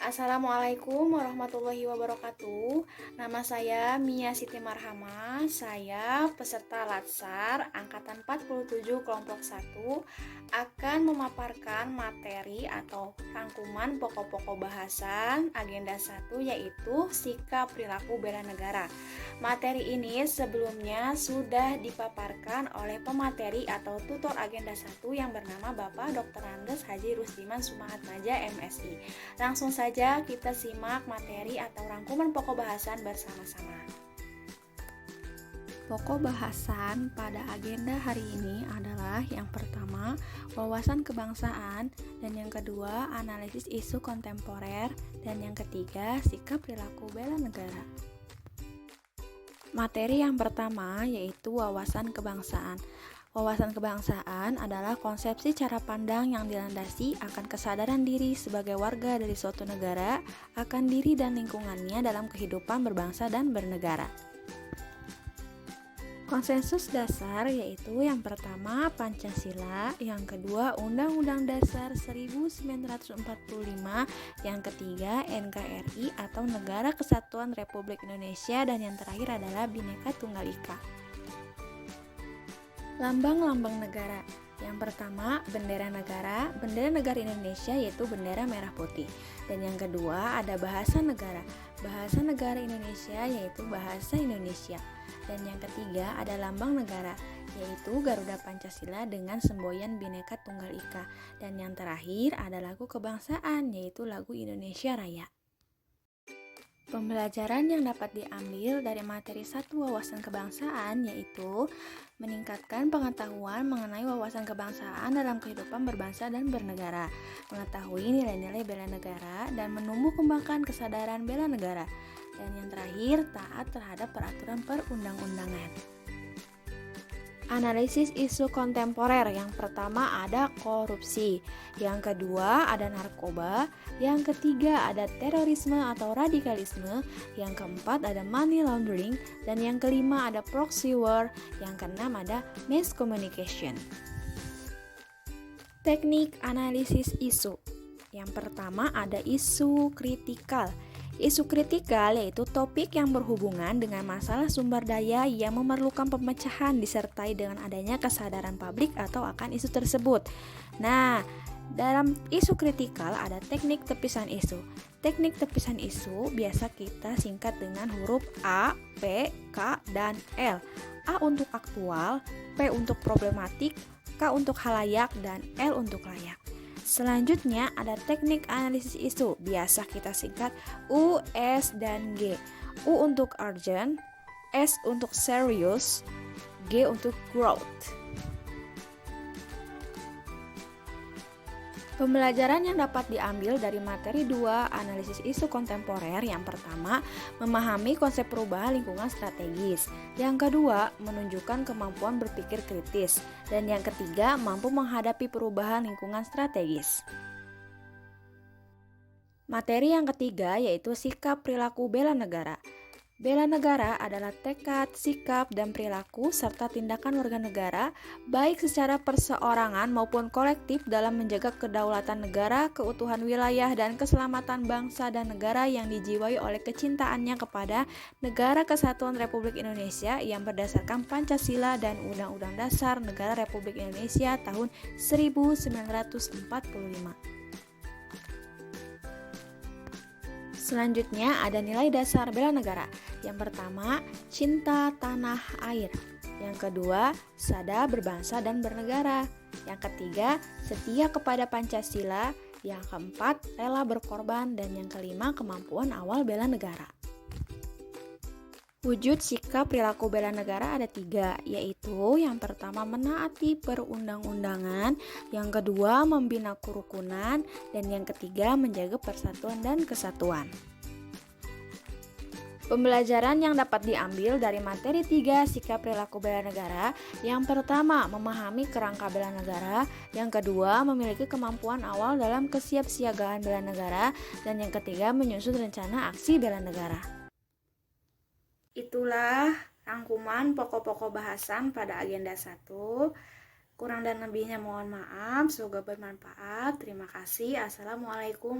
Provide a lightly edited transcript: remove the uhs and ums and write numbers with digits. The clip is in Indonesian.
Assalamualaikum warahmatullahi wabarakatuh. Nama saya Mia Siti Marhama. Saya peserta Latsar Angkatan 47 Kelompok 1 akan memaparkan materi atau rangkuman pokok-pokok bahasan agenda 1 yaitu sikap perilaku bela negara. Materi ini sebelumnya sudah dipaparkan oleh pemateri atau tutor agenda 1 yang bernama Bapak Dr. Andes Haji Rusdiman Sumaatmaja MSI. Langsung saja kita simak materi atau rangkuman pokok bahasan bersama-sama. Pokok bahasan pada agenda hari ini adalah yang pertama, wawasan kebangsaan, dan yang kedua, analisis isu kontemporer, dan yang ketiga, sikap perilaku bela negara. Materi yang pertama yaitu wawasan kebangsaan. Wawasan kebangsaan adalah konsepsi cara pandang yang dilandasi akan kesadaran diri sebagai warga dari suatu negara, akan diri dan lingkungannya dalam kehidupan berbangsa dan bernegara. Konsensus dasar yaitu yang pertama Pancasila, yang kedua Undang-Undang Dasar 1945, yang ketiga NKRI atau Negara Kesatuan Republik Indonesia, dan yang terakhir adalah Bhinneka Tunggal Ika. Lambang-lambang negara. Yang pertama, bendera negara Indonesia yaitu bendera merah putih. Dan yang kedua, ada bahasa negara. Bahasa negara Indonesia yaitu bahasa Indonesia. Dan yang ketiga, ada lambang negara yaitu Garuda Pancasila dengan semboyan Bhinneka Tunggal Ika. Dan yang terakhir, ada lagu kebangsaan yaitu lagu Indonesia Raya. Pembelajaran yang dapat diambil dari materi 1 wawasan kebangsaan yaitu meningkatkan pengetahuan mengenai wawasan kebangsaan dalam kehidupan berbangsa dan bernegara, mengetahui nilai-nilai bela negara, dan menumbuh kembangkan kesadaran bela negara. Dan yang terakhir, taat terhadap peraturan perundang-undangan. Analisis isu kontemporer. Yang pertama ada korupsi, yang kedua ada narkoba, yang ketiga ada terorisme atau radikalisme, yang keempat ada money laundering, dan yang kelima ada proxy war, yang keenam ada mass communication. Teknik analisis isu. Yang pertama ada isu kritikal. Isu kritikal yaitu topik yang berhubungan dengan masalah sumber daya yang memerlukan pemecahan disertai dengan adanya kesadaran publik atau akan isu tersebut. Nah, dalam isu kritikal ada teknik tepisan isu. Teknik tepisan isu biasa kita singkat dengan huruf A, P, K, dan L. A untuk aktual, P untuk problematik, K untuk halayak, dan L untuk layak. Selanjutnya ada teknik analisis isu, biasa kita singkat U, S, dan G. U untuk urgent, S untuk serious, G untuk growth. Pembelajaran yang dapat diambil dari materi 2 analisis isu kontemporer. Yang pertama, memahami konsep perubahan lingkungan strategis. Yang kedua, menunjukkan kemampuan berpikir kritis. Dan yang ketiga, mampu menghadapi perubahan lingkungan strategis. Materi yang ketiga yaitu sikap perilaku bela negara. Bela negara adalah tekad, sikap, dan perilaku serta tindakan warga negara baik secara perseorangan maupun kolektif dalam menjaga kedaulatan negara, keutuhan wilayah, dan keselamatan bangsa dan negara yang dijiwai oleh kecintaannya kepada Negara Kesatuan Republik Indonesia yang berdasarkan Pancasila dan Undang-Undang Dasar Negara Republik Indonesia tahun 1945. Selanjutnya ada nilai dasar bela negara. Yang pertama, cinta tanah air. Yang kedua, sadar berbangsa dan bernegara. Yang ketiga, setia kepada Pancasila. Yang keempat, rela berkorban. Dan yang kelima, kemampuan awal bela negara. Wujud sikap perilaku bela negara ada 3, yaitu yang pertama menaati perundang-undangan, yang kedua membina kerukunan, dan yang ketiga menjaga persatuan dan kesatuan. Pembelajaran yang dapat diambil dari materi 3 sikap perilaku bela negara. Yang pertama, memahami kerangka bela negara. Yang kedua, memiliki kemampuan awal dalam kesiapsiagaan bela negara. Dan yang ketiga, menyusun rencana aksi bela negara. Itulah rangkuman pokok-pokok bahasan pada agenda 1. Kurang dan lebihnya mohon maaf, semoga bermanfaat. Terima kasih. Assalamualaikum.